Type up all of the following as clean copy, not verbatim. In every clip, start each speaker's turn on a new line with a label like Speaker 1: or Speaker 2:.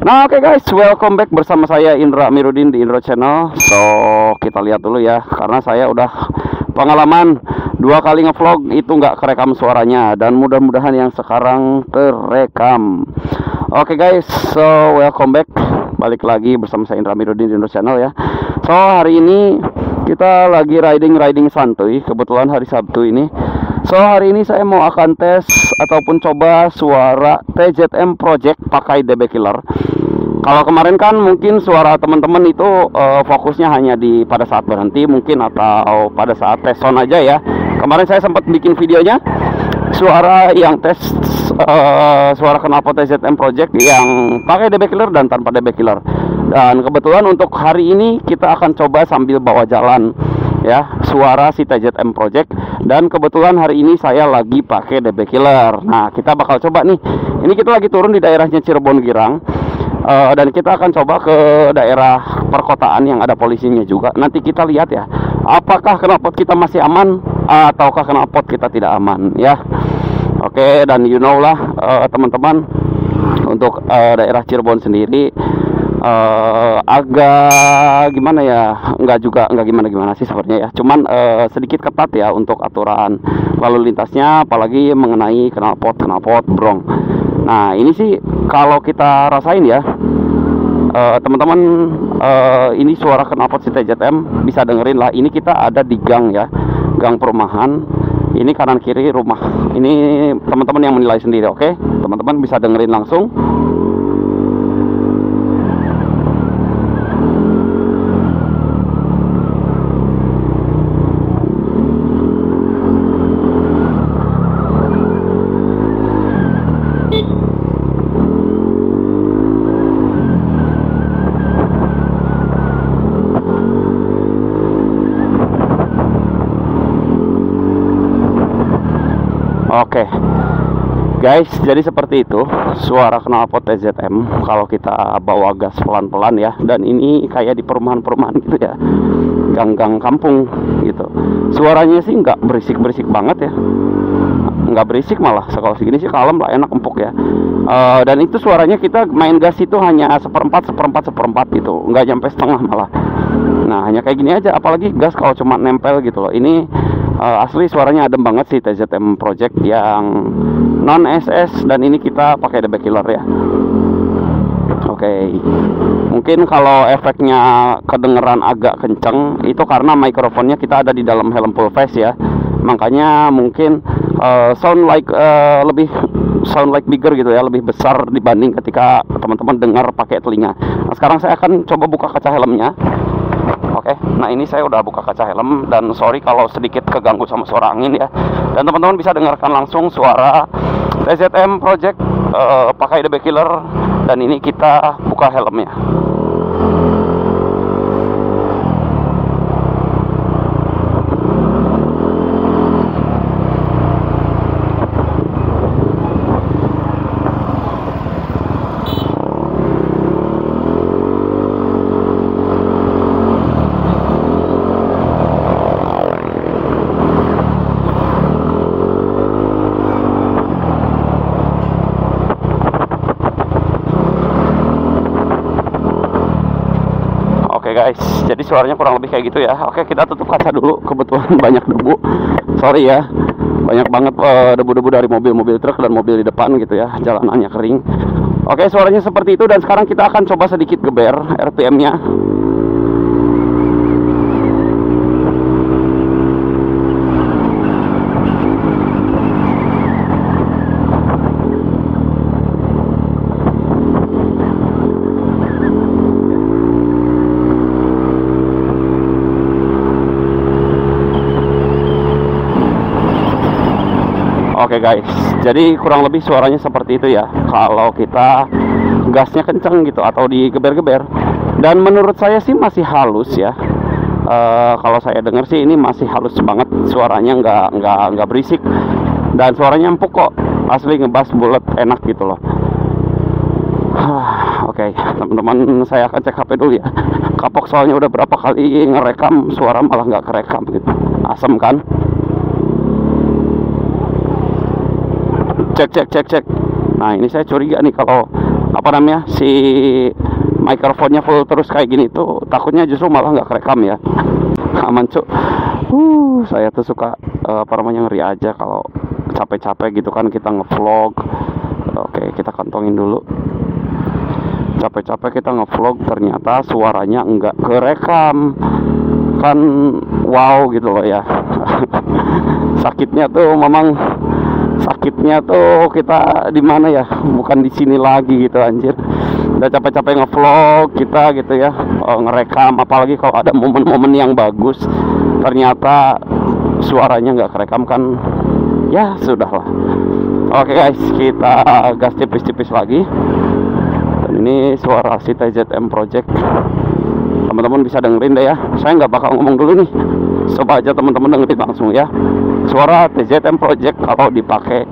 Speaker 1: Nah, oke guys, welcome back bersama saya Indra Amiruddin di Indra Channel. So, kita lihat dulu ya, karena saya udah pengalaman 2 kali ngevlog itu nggak kerekam suaranya, dan mudah-mudahan yang sekarang terekam. Oke guys, so welcome back, balik lagi bersama saya Indra Amiruddin di Indra Channel ya. So, hari ini kita lagi riding santuy, kebetulan hari Sabtu ini. So, hari ini saya mau akan tes ataupun coba suara TZM Project pakai DB Killer. Kalau kemarin kan mungkin suara teman-teman itu fokusnya hanya di pada saat berhenti mungkin, atau pada saat tes sound aja ya. Kemarin saya sempat bikin videonya suara yang tes suara knalpot TZM Project yang pakai DB Killer dan tanpa DB Killer. Dan kebetulan untuk hari ini kita akan coba sambil bawa jalan ya suara si TZM Project, dan kebetulan hari ini saya lagi pakai DB Killer. Nah, kita bakal coba nih. Ini kita lagi turun di daerahnya Cirebon Girang. Dan kita akan coba ke daerah perkotaan yang ada polisinya juga. Nanti kita lihat ya, apakah knalpot kita masih aman ataukah knalpot kita tidak aman ya. Oke, dan you know lah teman-teman, untuk daerah Cirebon sendiri agak gimana ya, nggak gimana sih sebenarnya ya, cuman sedikit ketat ya untuk aturan lalu lintasnya, apalagi mengenai knalpot brong. Nah, ini sih kalau kita rasain ya teman-teman, ini suara knalpot si TZM bisa dengerin lah. Ini kita ada di gang ya, gang perumahan. Ini kanan kiri rumah. Ini teman-teman yang menilai sendiri, oke? Teman-teman bisa dengerin langsung. Oke guys, jadi seperti itu suara knalpot TZM kalau kita bawa gas pelan-pelan ya. Dan ini kayak di perumahan-perumahan gitu ya, gang-gang kampung gitu. Suaranya sih nggak berisik-berisik banget ya, nggak berisik, malah kalau segini sih kalem lah, enak, empuk ya. Dan itu suaranya kita main gas itu hanya seperempat gitu, nggak nyampe setengah malah. Nah, hanya kayak gini aja, apalagi gas kalau cuma nempel gitu loh. Ini asli suaranya adem banget sih TZM Project yang non SS, dan ini kita pakai DB Killer ya. Oke. Mungkin kalau efeknya kedengeran agak kenceng itu karena mikrofonnya kita ada di dalam helm full face ya. Makanya mungkin lebih sound like bigger gitu ya, lebih besar dibanding ketika teman-teman dengar pakai telinga. Nah, sekarang saya akan coba buka kaca helmnya. Oke, nah ini saya udah buka kaca helm, dan sorry kalau sedikit keganggu sama suara angin ya. Dan teman-teman bisa dengarkan langsung suara TZM Project pakai DB Killer, dan ini kita buka helmnya. Oke guys, jadi suaranya kurang lebih kayak gitu ya. Oke, kita tutup kaca dulu, kebetulan banyak debu. Sorry ya, banyak banget debu-debu dari mobil-mobil truk dan mobil di depan gitu ya. Jalanannya kering. Oke, suaranya seperti itu, dan sekarang kita akan coba sedikit geber RPM-nya. Oke guys, jadi kurang lebih suaranya seperti itu ya kalau kita gasnya kenceng gitu atau digeber-geber. Dan menurut saya sih masih halus ya. Kalau saya dengar sih ini masih halus banget suaranya, nggak berisik, dan suaranya empuk kok, asli ngebas bulat, enak gitu loh. Oke, teman-teman, saya akan cek HP dulu ya. Kapok soalnya udah berapa kali ngerekam suara malah nggak kerekam gitu. Asem kan? Cek. Nah, ini saya curiga nih kalau apa namanya, si mikrofonnya full terus kayak gini tuh takutnya justru malah nggak kerekam ya. Aman cuk. Saya tuh suka apa namanya, ngeri aja kalau capek-capek gitu kan kita ngevlog. Oke, kita kantongin dulu. Capek-capek kita ngevlog ternyata suaranya nggak kerekam, kan wow gitu loh ya. Sakitnya tuh memang, sakitnya tuh kita di mana ya, bukan di sini lagi gitu anjir. Udah capek-capek ngevlog kita gitu ya, ngerekam, apalagi kalau ada momen-momen yang bagus ternyata suaranya nggak kerekam kan, ya sudahlah. Oke guys, kita gas tipis-tipis lagi. Dan ini suara si TZM Project, teman-teman bisa dengerin deh ya. Saya nggak bakal ngomong dulu nih, coba aja teman-teman dengerin langsung ya. Suara TZM Project kalau dipakai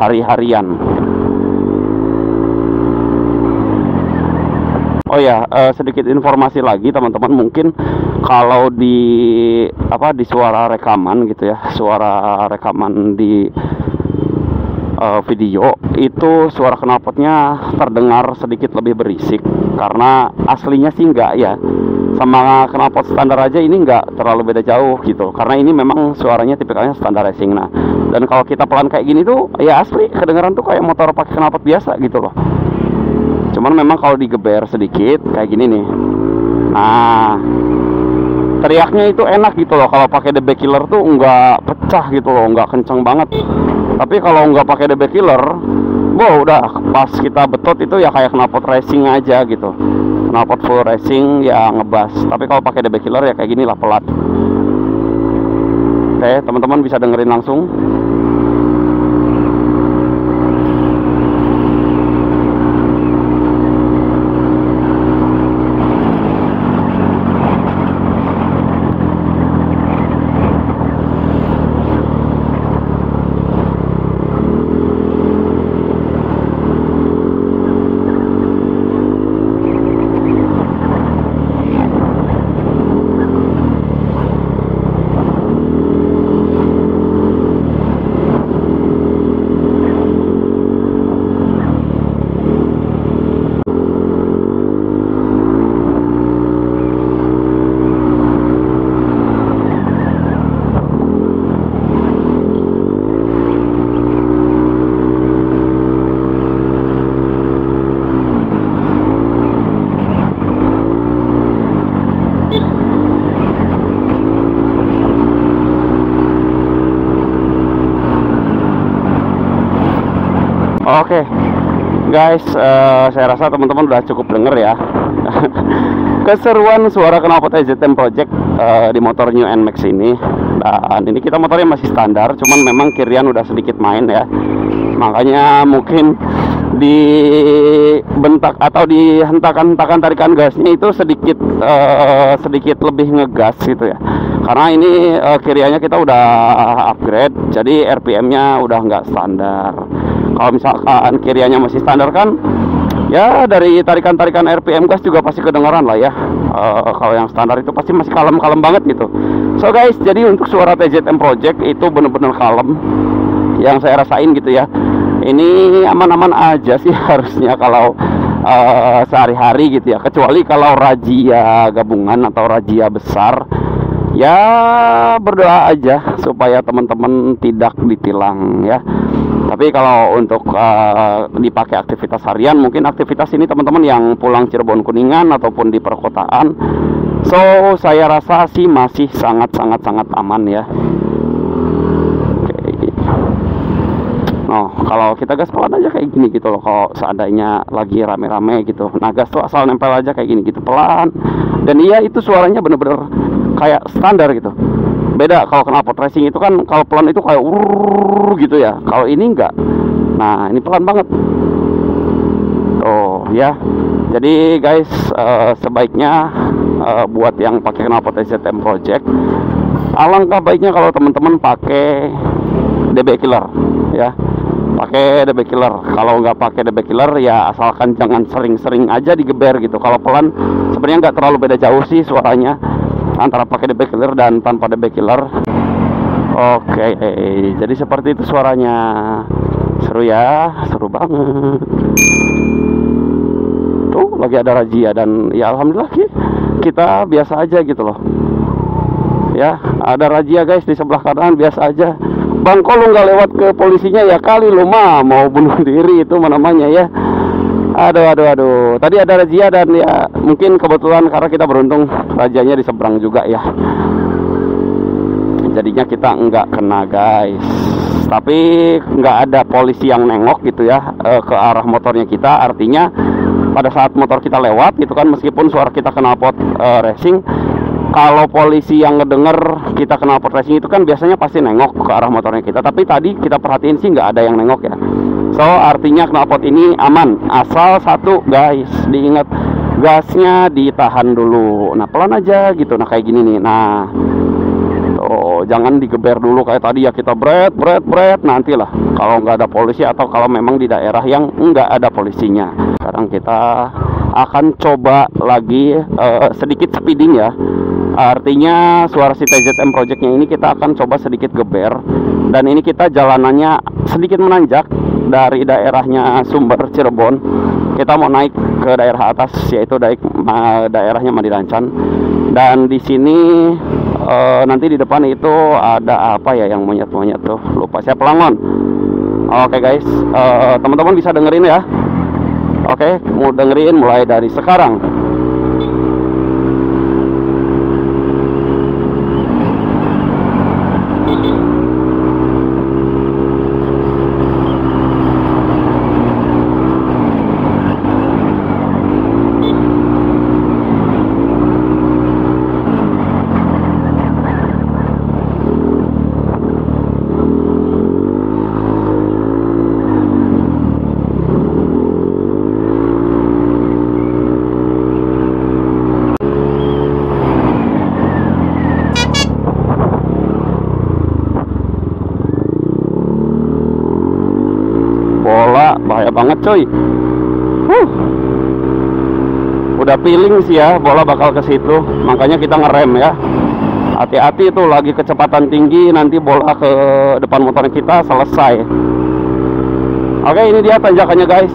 Speaker 1: hari-harian. Oh ya, sedikit informasi lagi teman-teman, mungkin kalau di di suara rekaman gitu ya, suara rekaman di video itu suara knalpotnya terdengar sedikit lebih berisik, karena aslinya sih enggak ya, sama knalpot standar aja ini enggak terlalu beda jauh gitu, karena ini memang suaranya tipikalnya standar racing. Nah, dan kalau kita pelan kayak gini tuh ya asli kedengeran tuh kayak motor pakai knalpot biasa gitu loh. Cuman memang kalau digeber sedikit kayak gini nih, nah teriaknya itu enak gitu loh. Kalau pakai DB killer tuh nggak pecah gitu loh, nggak kenceng banget. Tapi kalau nggak pakai DB killer, udah pas kita betot itu ya kayak knalpot racing aja gitu, knalpot full racing ya ngebas. Tapi kalau pakai DB killer ya kayak gini lah, pelat. Oke, teman-teman bisa dengerin langsung. Oke, guys, saya rasa teman-teman udah cukup denger ya keseruan suara knalpot TZM Project di motor New NMAX ini. Dan ini kita motornya masih standar, cuman memang kirian udah sedikit main ya, makanya mungkin di bentak atau di hentakan tarikan gasnya itu sedikit lebih ngegas gitu ya, karena ini kiriannya kita udah upgrade, jadi RPM-nya udah nggak standar. Kalau misalkan kiriannya masih standar kan ya dari tarikan RPM gas juga pasti kedengaran lah ya. Kalau yang standar itu pasti masih kalem-kalem banget gitu. So guys, jadi untuk suara TZM Project itu bener-bener kalem yang saya rasain gitu ya. Ini aman-aman aja sih harusnya kalau sehari-hari gitu ya, kecuali kalau razia gabungan atau razia besar ya berdoa aja supaya teman-teman tidak ditilang ya. Tapi kalau untuk dipakai aktivitas harian, mungkin aktivitas ini teman-teman yang pulang Cirebon Kuningan ataupun di perkotaan, so saya rasa sih masih sangat aman ya. Oke. Nah, kalau kita gas pelan aja kayak gini gitu loh, kalau seandainya lagi rame-rame gitu, nah gas tuh asal nempel aja kayak gini gitu, pelan. Dan iya, itu suaranya bener-bener kayak standar gitu. Beda kalau knalpot racing itu kan kalau pelan itu kayak gitu ya. Kalau ini enggak. Nah, ini pelan banget. Oh ya. Jadi guys, sebaiknya buat yang pakai knalpot TZM Project, alangkah baiknya kalau teman-teman pakai DB killer ya. Pakai DB killer. Kalau nggak pakai DB killer ya asalkan jangan sering-sering aja digeber gitu. Kalau pelan sebenarnya nggak terlalu beda jauh sih suaranya antara pakai DB killer dan tanpa DB killer. Oke, jadi seperti itu suaranya. Seru ya, seru banget. itu lagi ada razia, dan ya alhamdulillah kita biasa aja gitu loh ya. Ada razia guys di sebelah kanan, biasa aja. Bang, kok lu nggak lewat ke polisinya? Ya kali lu mah mau bunuh diri itu namanya ya. Aduh. Tadi ada razia dan ya mungkin kebetulan karena kita beruntung razianya di seberang juga ya. Jadinya kita nggak kena guys. Tapi nggak ada polisi yang nengok gitu ya ke arah motornya kita. Artinya pada saat motor kita lewat gitu kan, meskipun suara kita knalpot racing, kalau polisi yang ngedenger kita knalpot racing itu kan biasanya pasti nengok ke arah motornya kita. Tapi tadi kita perhatiin sih nggak ada yang nengok ya. So artinya knalpot ini aman. Asal satu guys, diingat gasnya ditahan dulu. Nah pelan aja gitu. Nah kayak gini nih. Nah tuh, jangan digeber dulu kayak tadi ya, kita bret. Nantilah kalau nggak ada polisi atau kalau memang di daerah yang nggak ada polisinya. Sekarang kita akan coba lagi sedikit speeding ya. Artinya suara si TZM Projectnya ini kita akan coba sedikit geber. Dan ini kita jalanannya sedikit menanjak dari daerahnya Sumber Cirebon. Kita mau naik ke daerah atas, yaitu daerahnya Madirancan. Dan di sini nanti di depan itu ada apa ya yang monyet-monyet tuh, lupa saya, Pelangon. Oke guys, teman-teman bisa dengerin ya. Oke, mau dengerin mulai dari sekarang. Bola bahaya banget coy. Udah feeling sih ya bola bakal ke situ, makanya kita ngerem ya. Hati-hati tuh, lagi kecepatan tinggi nanti bola ke depan motor kita selesai. Oke, ini dia tanjakannya guys.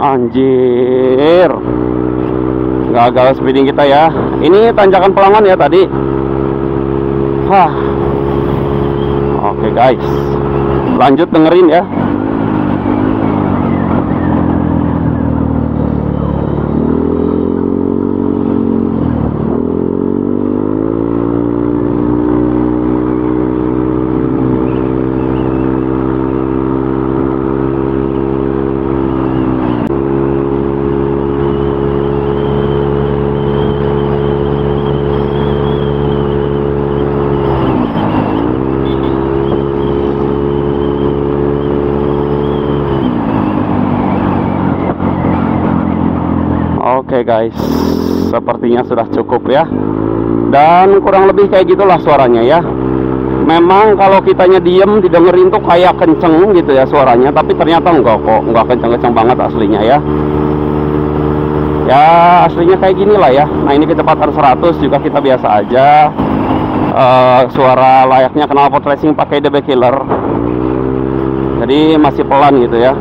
Speaker 1: Anjir, gagal speeding kita ya. Ini tanjakan Pelangon ya tadi. Oke guys, lanjut dengerin ya. Oke guys, sepertinya sudah cukup ya. Dan kurang lebih kayak gitulah suaranya ya. Memang kalau kitanya diem didengerin tuh kayak kenceng gitu ya suaranya, tapi ternyata enggak kok, enggak kenceng-kenceng banget aslinya ya. Ya aslinya kayak gini lah ya. Nah ini kecepatan 100 juga kita biasa aja. Suara layaknya knalpot racing pakai DB Killer. Jadi masih pelan gitu ya,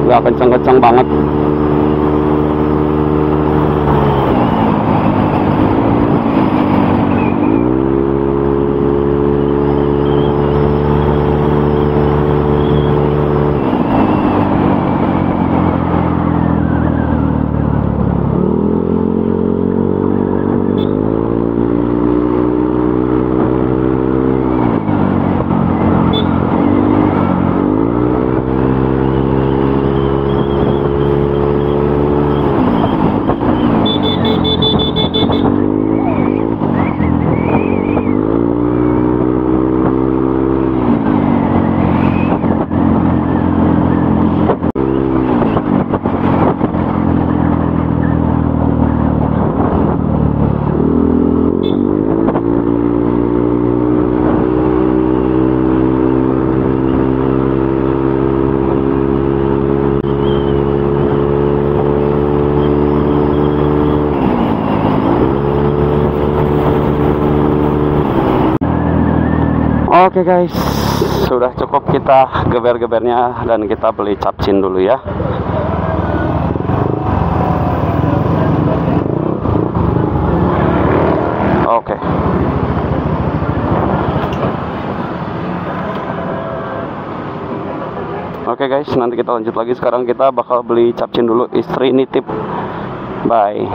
Speaker 1: enggak kenceng-kenceng banget. Oke guys, sudah cukup kita geber-gebernya dan kita beli capcin dulu ya. Oke. Oke guys, nanti kita lanjut lagi. Sekarang kita bakal beli capcin dulu, istri nitip. Bye.